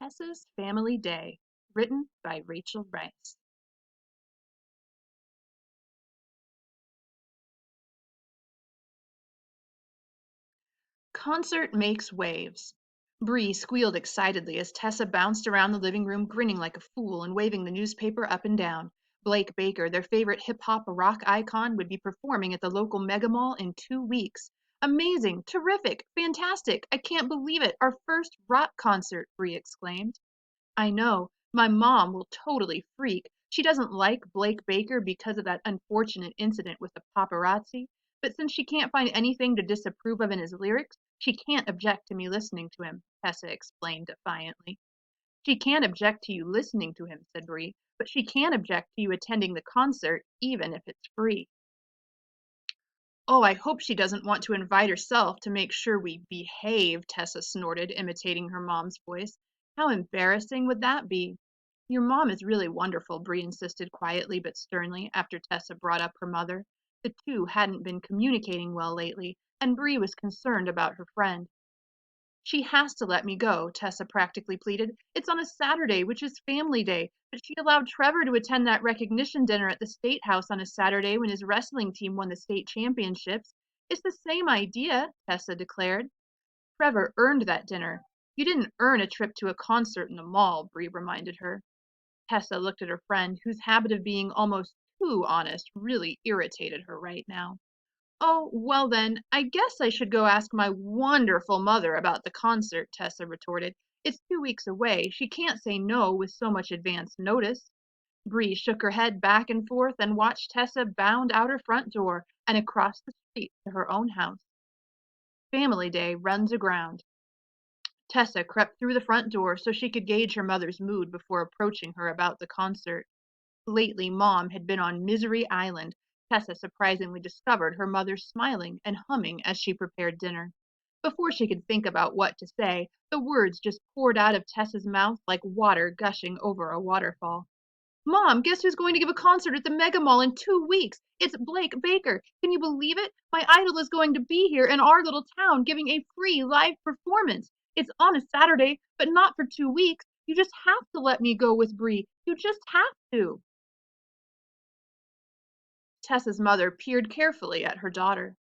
Tessa's Family Day, written by Rachel Rice. Concert makes waves. Bree squealed excitedly as Tessa bounced around the living room grinning like a fool and waving the newspaper up and down. Blake Baker, their favorite hip-hop rock icon, would be performing at the local mega mall in 2 weeks. Amazing, terrific, fantastic, I can't believe it, our first rock concert, Bree exclaimed. I know. My mom will totally freak. She doesn't like Blake Baker because of that unfortunate incident with the paparazzi, but since she can't find anything to disapprove of in his lyrics, she can't object to me listening to him, Tessa explained defiantly. She can't object to you listening to him, said Bree, but she can object to you attending the concert, even if it's free. Oh, I hope she doesn't want to invite herself to make sure we behave, Tessa snorted, imitating her mom's voice. How embarrassing would that be? Your mom is really wonderful, Bree insisted quietly but sternly after Tessa brought up her mother. The two hadn't been communicating well lately, and Bree was concerned about her friend. She has to let me go, Tessa practically pleaded. It's on a Saturday, which is family day, but she allowed Trevor to attend that recognition dinner at the State House on a Saturday when his wrestling team won the state championships. It's the same idea, Tessa declared. Trevor earned that dinner. You didn't earn a trip to a concert in the mall, Bree reminded her. Tessa looked at her friend, whose habit of being almost too honest really irritated her right now. Oh, well then, I guess I should go ask my wonderful mother about the concert, Tessa retorted. It's 2 weeks away. She can't say no with so much advance notice. Bree shook her head back and forth and watched Tessa bound out her front door and across the street to her own house. Family Day runs aground. Tessa crept through the front door so she could gauge her mother's mood before approaching her about the concert. Lately, Mom had been on Misery Island. Tessa surprisingly discovered her mother smiling and humming as she prepared dinner. Before she could think about what to say, the words just poured out of Tessa's mouth like water gushing over a waterfall. Mom, guess who's going to give a concert at the Mega Mall in 2 weeks? It's Blake Baker. Can you believe it? My idol is going to be here in our little town giving a free live performance. It's on a Saturday, but not for 2 weeks. You just have to let me go with Bree. You just have to. Tessa's mother peered carefully at her daughter.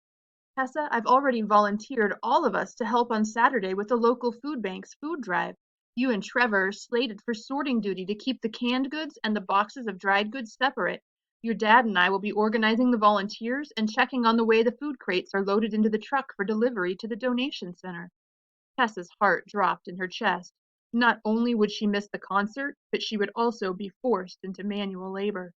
Tessa, I've already volunteered all of us to help on Saturday with the local food bank's food drive. You and Trevor are slated for sorting duty to keep the canned goods and the boxes of dried goods separate. Your dad and I will be organizing the volunteers and checking on the way the food crates are loaded into the truck for delivery to the donation center. Tessa's heart dropped in her chest. Not only would she miss the concert, but she would also be forced into manual labor.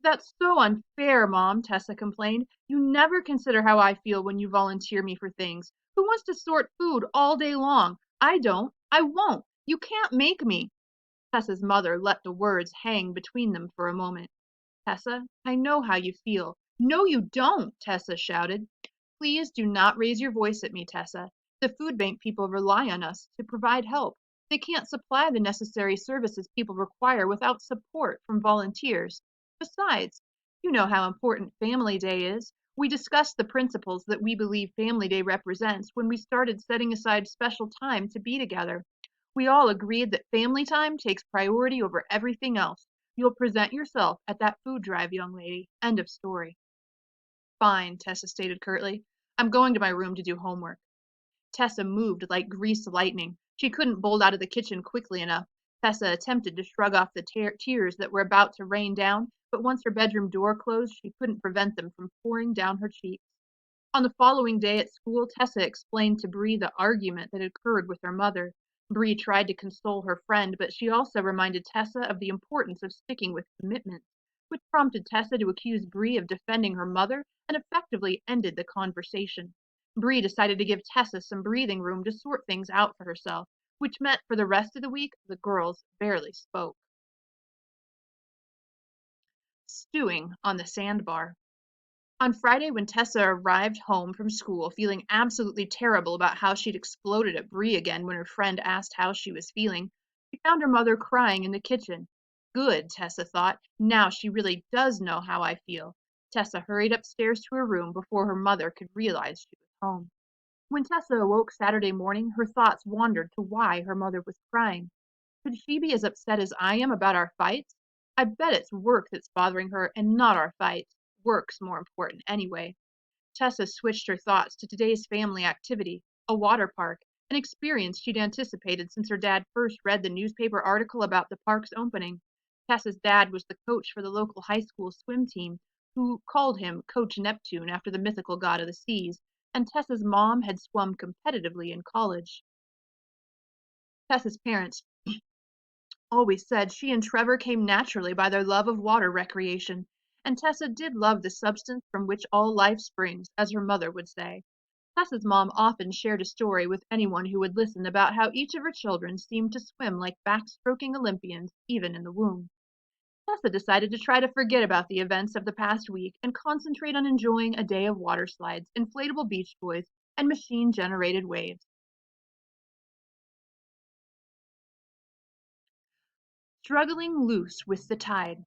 That's so unfair, Mom, Tessa complained. You never consider how I feel when you volunteer me for things. Who wants to sort food all day long? I don't. I won't. You can't make me. Tessa's mother let the words hang between them for a moment. Tessa, I know how you feel. No, you don't, Tessa shouted. Please do not raise your voice at me, Tessa. The food bank people rely on us to provide help. They can't supply the necessary services people require without support from volunteers. Besides, you know how important Family Day is. We discussed the principles that we believe Family Day represents when we started setting aside special time to be together. We all agreed that family time takes priority over everything else. You'll present yourself at that food drive, young lady. End of story. Fine, Tessa stated curtly. I'm going to my room to do homework. Tessa moved like greased lightning. She couldn't bolt out of the kitchen quickly enough. Tessa attempted to shrug off the tears that were about to rain down, but once her bedroom door closed, she couldn't prevent them from pouring down her cheeks. On the following day at school, Tessa explained to Bree the argument that had occurred with her mother. Bree tried to console her friend, but she also reminded Tessa of the importance of sticking with commitments, which prompted Tessa to accuse Bree of defending her mother and effectively ended the conversation. Bree decided to give Tessa some breathing room to sort things out for herself, which meant for the rest of the week the girls barely spoke. Stewing on the sandbar. On Friday, when Tessa arrived home from school feeling absolutely terrible about how she'd exploded at Bree again when her friend asked how she was feeling, she found her mother crying in the kitchen. Good, Tessa thought. Now she really does know how I feel. Tessa hurried upstairs to her room before her mother could realize she was home. When Tessa awoke Saturday morning, her thoughts wandered to why her mother was crying. Could she be as upset as I am about our fights? I bet it's work that's bothering her and not our fights. Work's more important anyway. Tessa switched her thoughts to today's family activity, a water park, an experience she'd anticipated since her dad first read the newspaper article about the park's opening. Tessa's dad was the coach for the local high school swim team, who called him Coach Neptune after the mythical god of the seas, and Tessa's mom had swum competitively in college. Tessa's parents always said she and Trevor came naturally by their love of water recreation, and Tessa did love the substance from which all life springs, as her mother would say. Tessa's mom often shared a story with anyone who would listen about how each of her children seemed to swim like backstroking Olympians, even in the womb. Tessa decided to try to forget about the events of the past week and concentrate on enjoying a day of water slides, inflatable beach toys, and machine generated waves. Struggling loose with the tide.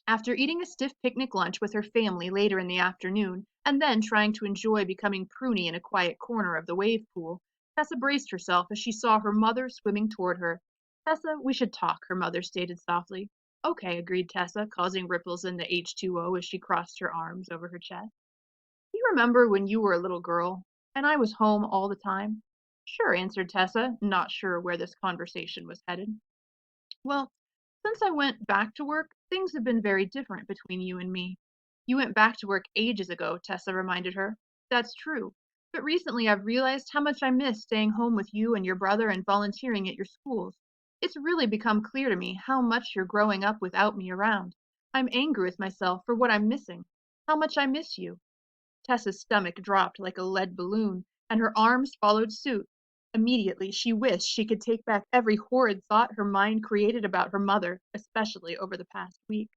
After eating a stiff picnic lunch with her family later in the afternoon, and then trying to enjoy becoming pruny in a quiet corner of the wave pool, Tessa braced herself as she saw her mother swimming toward her. Tessa, we should talk, her mother stated softly. Okay, agreed Tessa, causing ripples in the H2O as she crossed her arms over her chest. Do you remember when you were a little girl, and I was home all the time? Sure, answered Tessa, not sure where this conversation was headed. Well, since I went back to work, things have been very different between you and me. You went back to work ages ago, Tessa reminded her. That's true. But recently I've realized how much I miss staying home with you and your brother and volunteering at your schools. It's really become clear to me how much you're growing up without me around. I'm angry with myself for what I'm missing. How much I miss you. Tessa's stomach dropped like a lead balloon, and her arms followed suit. Immediately she wished she could take back every horrid thought her mind created about her mother, especially over the past week.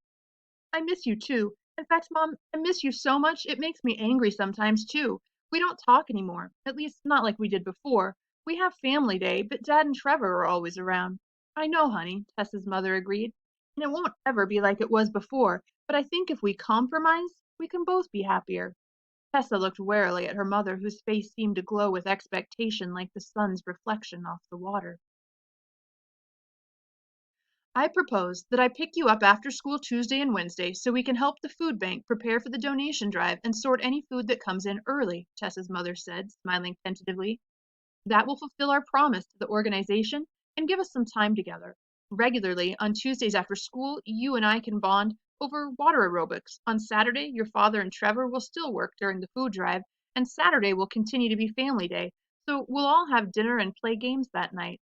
I miss you too. In fact, Mom, I miss you so much it makes me angry sometimes too. We don't talk anymore, at least not like we did before. We have family day, but Dad and Trevor are always around. I know, honey, Tessa's mother agreed. And it won't ever be like it was before, but I think if we compromise, we can both be happier. Tessa looked warily at her mother, whose face seemed to glow with expectation like the sun's reflection off the water. I propose that I pick you up after school Tuesday and Wednesday so we can help the food bank prepare for the donation drive and sort any food that comes in early, Tessa's mother said, smiling tentatively. That will fulfill our promise to the organization and give us some time together. Regularly, on Tuesdays after school, you and I can bond over water aerobics. On Saturday, your father and Trevor will still work during the food drive, and Saturday will continue to be family day, so we'll all have dinner and play games that night.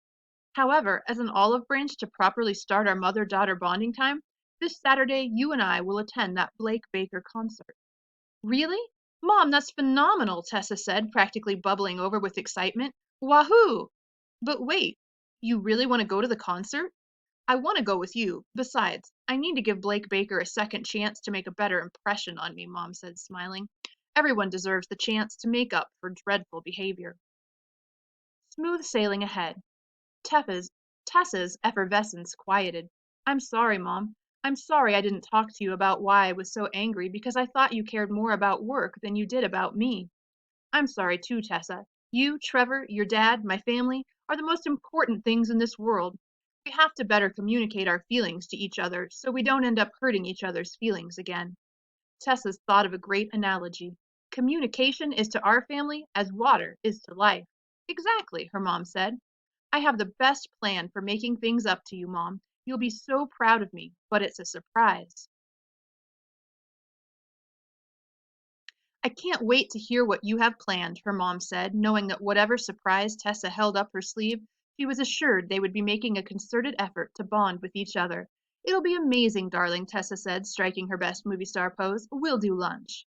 However, as an olive branch to properly start our mother-daughter bonding time, this Saturday you and I will attend that Blake Baker concert. Really? Mom, that's phenomenal, Tessa said, practically bubbling over with excitement. Wahoo! But wait, you really want to go to the concert? I want to go with you. Besides, I need to give Blake Baker a second chance to make a better impression on me, Mom said, smiling. Everyone deserves the chance to make up for dreadful behavior. Smooth sailing ahead. Tessa's effervescence quieted. I'm sorry, Mom. I'm sorry I didn't talk to you about why I was so angry because I thought you cared more about work than you did about me. I'm sorry too, Tessa. You, Trevor, your dad, my family are the most important things in this world. We have to better communicate our feelings to each other so we don't end up hurting each other's feelings again. Tessa's thought of a great analogy. Communication is to our family as water is to life. Exactly, her mom said. I have the best plan for making things up to you, Mom. You'll be so proud of me, but it's a surprise. I can't wait to hear what you have planned, her mom said, knowing that whatever surprise Tessa held up her sleeve, she was assured they would be making a concerted effort to bond with each other. It'll be amazing, darling, Tessa said, striking her best movie star pose. We'll do lunch.